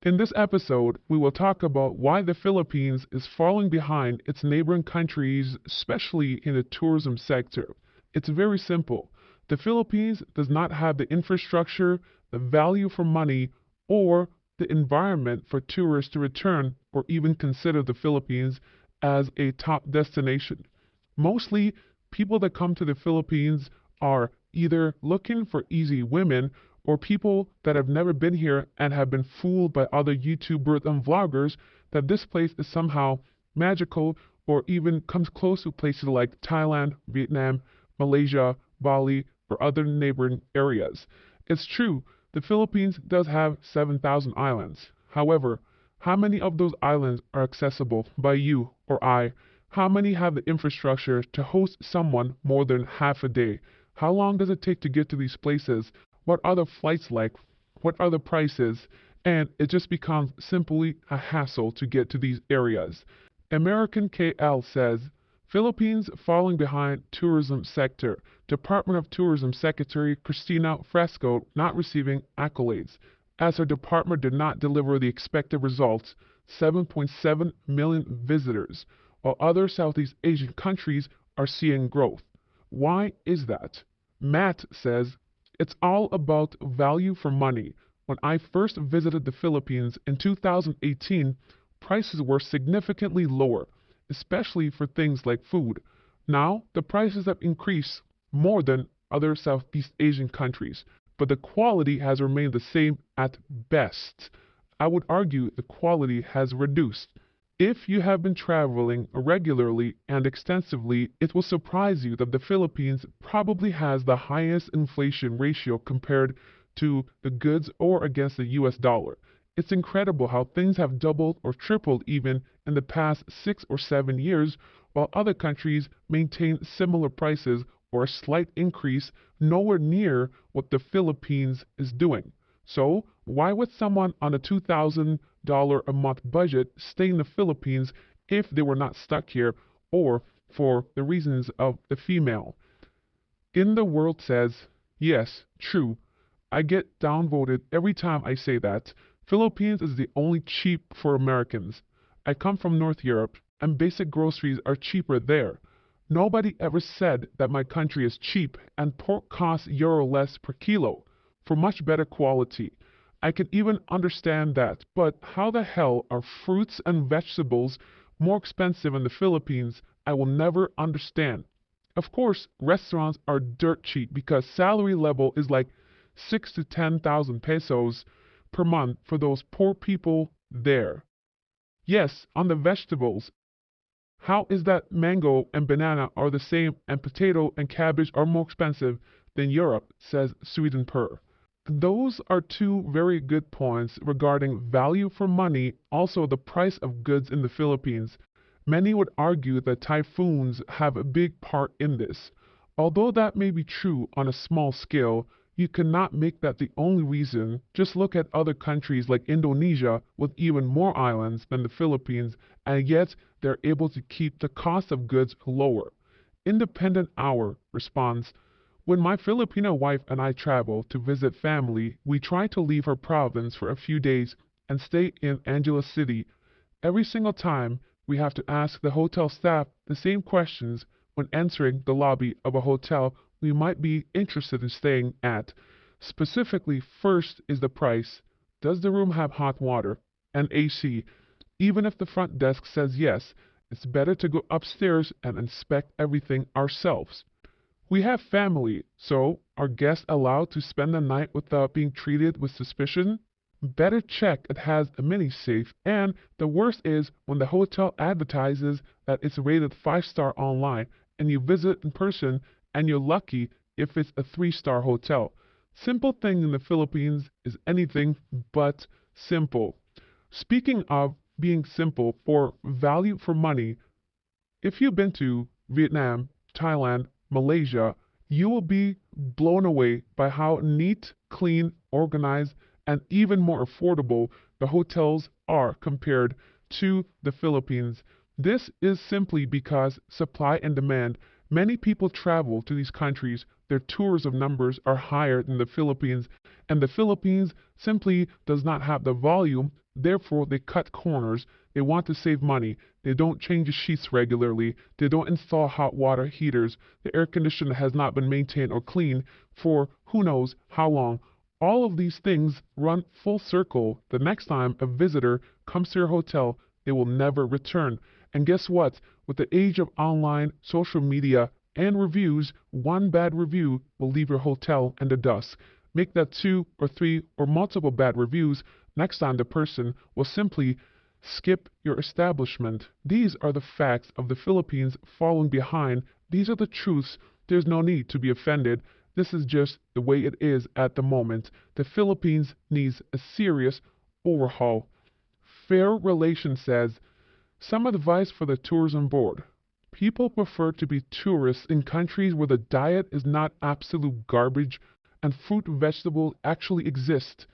In this episode, we will talk about why the Philippines is falling behind its neighboring countries, especially in the tourism sector. It's very simple. The Philippines does not have the infrastructure, the value for money, or the environment for tourists to return or even consider the Philippines as a top destination. Mostly, people that come to the Philippines are either looking for easy women or people that have never been here and have been fooled by other YouTubers and vloggers that this place is somehow magical or even comes close to places like Thailand, Vietnam, Malaysia, Bali, or other neighboring areas. It's true, the Philippines does have 7,000 islands. However, how many of those islands are accessible by you or I? How many have the infrastructure to host someone more than half a day? How long does it take to get to these places? What are the flights like? What are the prices? And it just becomes simply a hassle to get to these areas. American KL says, Philippines falling behind tourism sector. Department of Tourism Secretary Cristina Fresco not receiving accolades, as her department did not deliver the expected results, 7.7 million visitors, while other Southeast Asian countries are seeing growth. Why is that? Matt says, it's all about value for money. When I first visited the Philippines in 2018, prices were significantly lower, especially for things like food. Now, the prices have increased more than other Southeast Asian countries, but the quality has remained the same at best. I would argue the quality has reduced. If you have been traveling regularly and extensively, it will surprise you that the Philippines probably has the highest inflation ratio compared to the goods or against the US dollar. It's incredible how things have doubled or tripled even in the past 6 or 7 years, while other countries maintain similar prices or a slight increase, nowhere near what the Philippines is doing. So, why would someone on a $2,000 a month budget stay in the Philippines if they were not stuck here or for the reasons of the female? In the World says, yes, true. I get downvoted every time I say that. Philippines is the only cheap for Americans. I come from North Europe and basic groceries are cheaper there. Nobody ever said that my country is cheap and pork costs euro less per kilo for much better quality. I can even understand that, but how the hell are fruits and vegetables more expensive in the Philippines? I will never understand. Of course, restaurants are dirt cheap because salary level is like 6 to 10,000 pesos per month for those poor people there. Yes, on the vegetables, how is that mango and banana are the same and potato and cabbage are more expensive than Europe, says Sweden Per. Those are two very good points regarding value for money, also the price of goods in the Philippines. Many would argue that typhoons have a big part in this. Although that may be true on a small scale, you cannot make that the only reason. Just look at other countries like Indonesia with even more islands than the Philippines, and yet they're able to keep the cost of goods lower. Independent Hour responds, when my Filipino wife and I travel to visit family, we try to leave her province for a few days and stay in Angeles City. Every single time, we have to ask the hotel staff the same questions when entering the lobby of a hotel we might be interested in staying at. Specifically, first is the price. Does the room have hot water and AC? Even if the front desk says yes, it's better to go upstairs and inspect everything ourselves. We have family, so are guests allowed to spend the night without being treated with suspicion? Better check it has a mini safe, and the worst is when the hotel advertises that it's rated 5-star online and you visit in person and you're lucky if it's a 3-star hotel. Simple thing in the Philippines is anything but simple. Speaking of being simple for value for money, if you've been to Vietnam, Thailand, Malaysia, you will be blown away by how neat, clean, organized, and even more affordable the hotels are compared to the Philippines. This is simply because supply and demand. Many people travel to these countries, their tourism numbers are higher than the Philippines, and the Philippines simply does not have the volume, therefore they cut corners. They want to save money. They don't change the sheets regularly. They don't install hot water heaters. The air conditioner has not been maintained or cleaned for who knows how long. All of these things run full circle. The next time a visitor comes to your hotel, they will never return. And guess what? With the age of online, social media, and reviews, one bad review will leave your hotel in the dust. Make that 2 or 3 or multiple bad reviews. Next time the person will simply skip your establishment. These are the facts of the Philippines falling behind. These are the truths. There's no need to be offended. This is just the way it is at the moment. The Philippines needs a serious overhaul. Fair Relations says, some advice for the tourism board. People prefer to be tourists in countries where the diet is not absolute garbage and fruit and vegetables actually exist.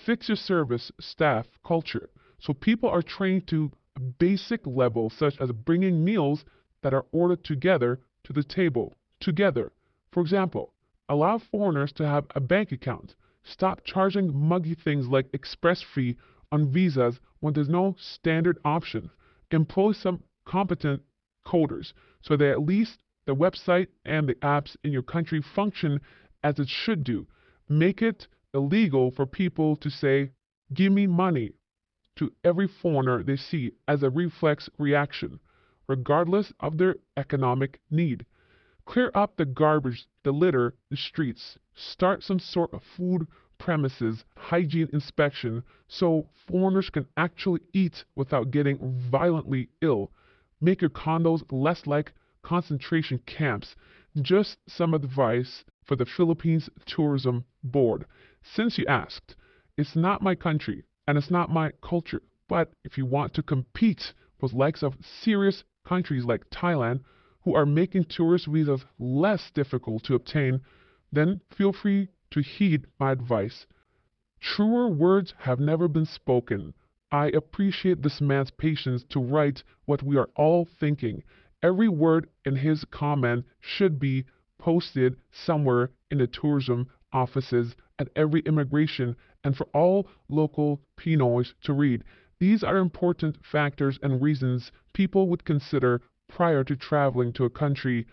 Fix your service, staff, culture, so people are trained to a basic level such as bringing meals that are ordered together to the table. Together. For example, allow foreigners to have a bank account. Stop charging muggy things like express fee on visas when there's no standard option. Employ some competent coders so that at least the website and the apps in your country function as it should do. Make it illegal for people to say, give me money, to every foreigner they see as a reflex reaction, regardless of their economic need. Clear up the garbage, the litter, the streets. Start some sort of food premises hygiene inspection so foreigners can actually eat without getting violently ill. Make your condos less like concentration camps. Just some advice for the Philippines Tourism Board. Since you asked, it's not my country and it's not my culture, but if you want to compete with likes of serious countries like Thailand who are making tourist visas less difficult to obtain, then feel free to heed my advice. Truer words have never been spoken. I appreciate this man's patience to write what we are all thinking. Every word in his comment should be posted somewhere in the tourism offices at every immigration and for all local Pinoys to read. These are important factors and reasons people would consider prior to traveling to a country.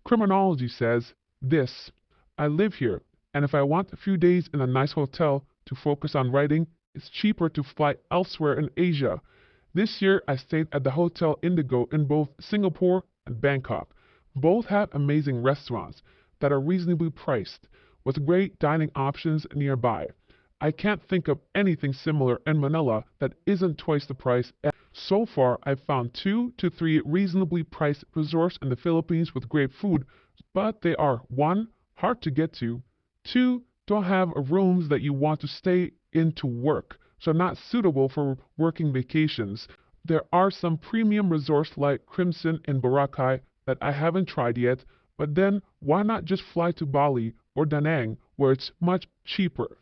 Criminology says this: I live here, and if I want a few days in a nice hotel to focus on writing, it's cheaper to fly elsewhere in Asia. This year I stayed at the Hotel Indigo in both Singapore and Bangkok. Both have amazing restaurants that are reasonably priced, with great dining options nearby. I can't think of anything similar in Manila that isn't twice the price. So far, I've found 2 to 3 reasonably priced resorts in the Philippines with great food, but they are 1. Hard to get to, 2. Don't have rooms that you want to stay in to work, so not suitable for working vacations. There are some premium resorts like Crimson in Boracay that I haven't tried yet, but then why not just fly to Bali or Da Nang where it's much cheaper?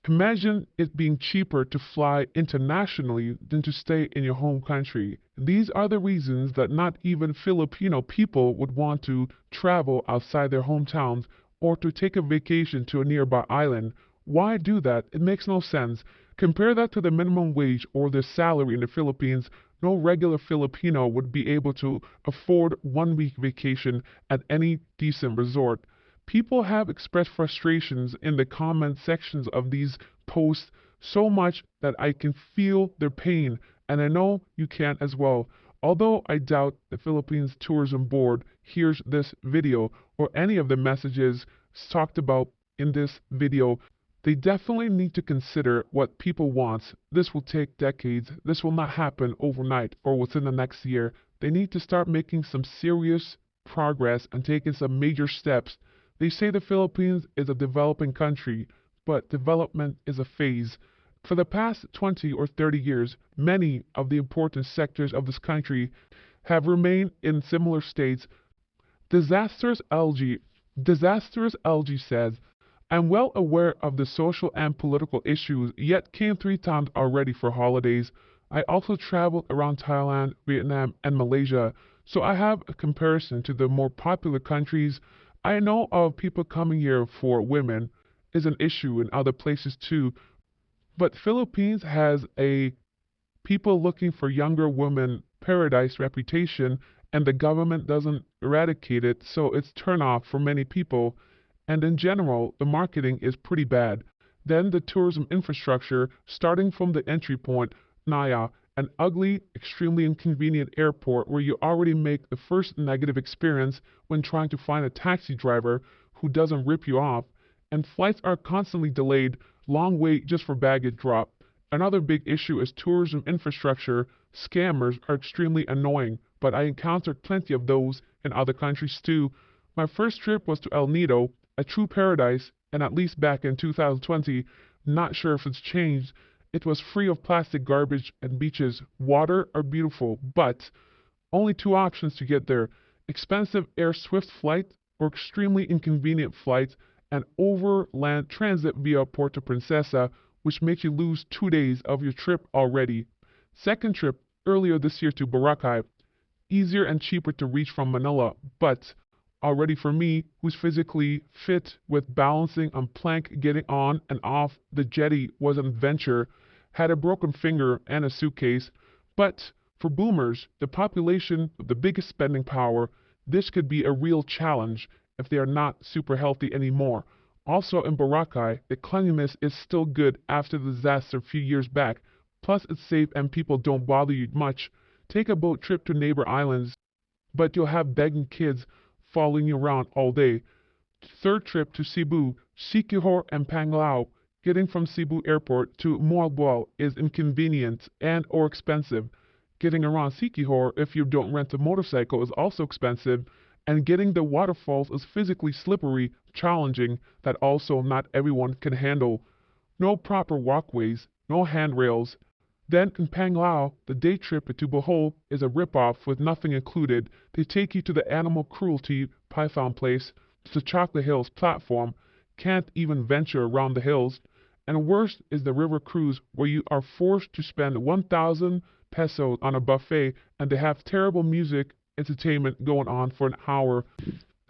Imagine it being cheaper to fly internationally than to stay in your home country. These are the reasons that not even Filipino people would want to travel outside their hometowns or to take a vacation to a nearby island. Why do that? It makes no sense. Compare that to the minimum wage or the salary in the Philippines. No regular Filipino would be able to afford 1 week vacation at any decent resort. People have expressed frustrations in the comment sections of these posts so much that I can feel their pain, and I know you can as well. Although I doubt the Philippines Tourism Board hears this video or any of the messages talked about in this video, they definitely need to consider what people want. This will take decades. This will not happen overnight or within the next year. They need to start making some serious progress and taking some major steps. They say the Philippines is a developing country, but development is a phase. For the past 20 or 30 years, many of the important sectors of this country have remained in similar states. Disastrous Algae says, I'm well aware of the social and political issues, yet came 3 times already for holidays. I also traveled around Thailand, Vietnam, and Malaysia So I have a comparison to the more popular countries. I know of people coming here for women is an issue in other places too, but Philippines has a people looking for younger women paradise reputation, and the government doesn't eradicate it, so it's turn off for many people. And in general, the marketing is pretty bad. Then the tourism infrastructure, starting from the entry point, Naya, an ugly, extremely inconvenient airport where you already make the first negative experience when trying to find a taxi driver who doesn't rip you off, and flights are constantly delayed, long wait just for baggage drop. Another big issue is tourism infrastructure. Scammers are extremely annoying, but I encountered plenty of those in other countries too. My first trip was to El Nido, a true paradise, and at least back in 2020, not sure if it's changed. It was free of plastic garbage and beaches. Water are beautiful, but only two options to get there: expensive air swift flight or extremely inconvenient flights and overland transit via Puerto Princesa, which makes you lose 2 days of your trip already. Second trip earlier this year to Boracay, easier and cheaper to reach from Manila, but already for me, who's physically fit with balancing on plank getting on and off the jetty was an adventure, had a broken finger and a suitcase. But for boomers, the population with the biggest spending power, this could be a real challenge if they are not super healthy anymore. Also in Boracay, the cleanliness is still good after the disaster a few years back. Plus it's safe and people don't bother you much. Take a boat trip to neighbor islands, but you'll have begging kids following you around all day. Third trip to Cebu, Siquijor and Panglao. Getting from Cebu Airport to Moalboal is inconvenient and or expensive. Getting around Siquijor if you don't rent a motorcycle is also expensive, and getting the waterfalls is physically slippery, challenging, that also not everyone can handle. No proper walkways, no handrails. Then in Panglao, the day trip to Bohol is a rip-off with nothing included. They take you to the animal cruelty python place, to the Chocolate Hills platform, can't even venture around the hills. And worst is the river cruise where you are forced to spend 1,000 pesos on a buffet and they have terrible music entertainment going on for an hour.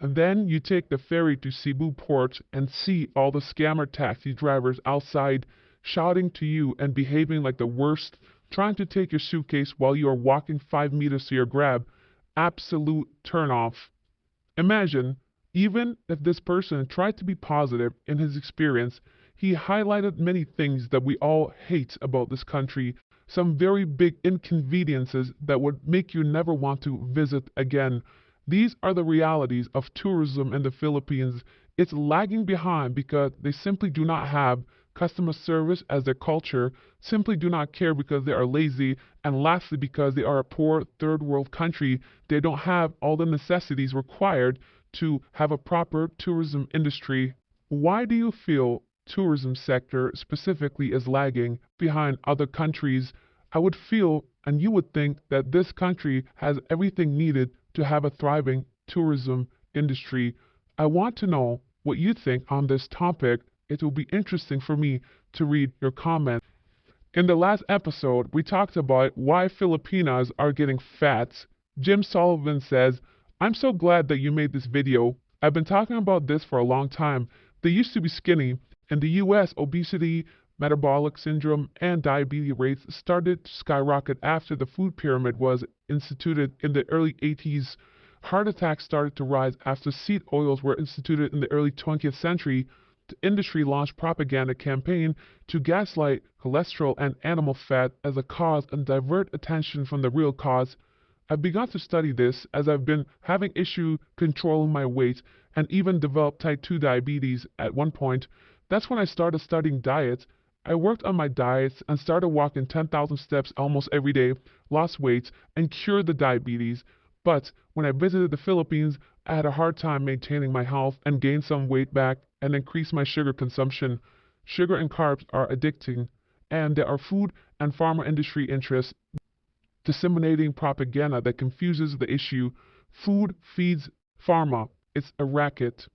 And then you take the ferry to Cebu port and see all the scammer taxi drivers outside shouting to you and behaving like the worst, trying to take your suitcase while you are walking 5 meters to your grab. Absolute turnoff. Imagine, even if this person tried to be positive in his experience, he highlighted many things that we all hate about this country, some very big inconveniences that would make you never want to visit again. These are the realities of tourism in the Philippines. It's lagging behind because they simply do not have customer service as their culture, simply do not care because they are lazy, and lastly because they are a poor third world country, they don't have all the necessities required to have a proper tourism industry. Why do you feel tourism sector specifically is lagging behind other countries? I would feel and you would think that this country has everything needed to have a thriving tourism industry. I want to know what you think on this topic. It will be interesting for me to read your comments. In the last episode, we talked about why Filipinas are getting fat. Jim Sullivan says, "I'm so glad that you made this video. I've been talking about this for a long time. They used to be skinny. In the US, obesity, metabolic syndrome, and diabetes rates started to skyrocket after the food pyramid was instituted in the early 80s. Heart attacks started to rise after seed oils were instituted in the early 20th century. The industry launched propaganda campaign to gaslight cholesterol and animal fat as a cause and divert attention from the real cause. I've begun to study this as I've been having issue controlling my weight and even developed type 2 diabetes at one point. That's when I started studying diets. I worked on my diets and started walking 10,000 steps almost every day, lost weight, and cured the diabetes. But when I visited the Philippines, I had a hard time maintaining my health and gained some weight back and increased my sugar consumption. Sugar and carbs are addicting, and there are food and pharma industry interests disseminating propaganda that confuses the issue. Food feeds pharma. It's a racket.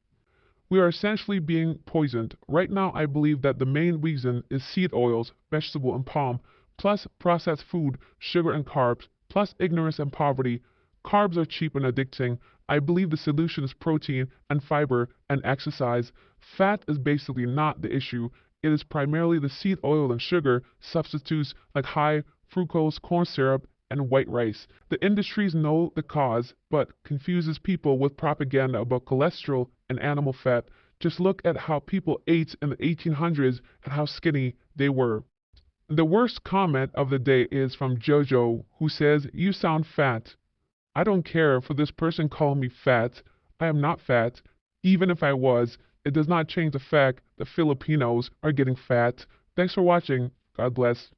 We are essentially being poisoned. Right now, I believe that the main reason is seed oils, vegetable and palm, plus processed food, sugar and carbs, plus ignorance and poverty. Carbs are cheap and addicting. I believe the solution is protein and fiber and exercise. Fat is basically not the issue. It is primarily the seed oil and sugar substitutes like high fructose corn syrup and white rice. The industries know the cause, but confuses people with propaganda about cholesterol and animal fat. Just look at how people ate in the 1800s and how skinny they were. The worst comment of the day is from Jojo, who says, "You sound fat." I don't care for this person calling me fat. I am not fat. Even if I was, it does not change the fact that Filipinos are getting fat. Thanks for watching. God bless.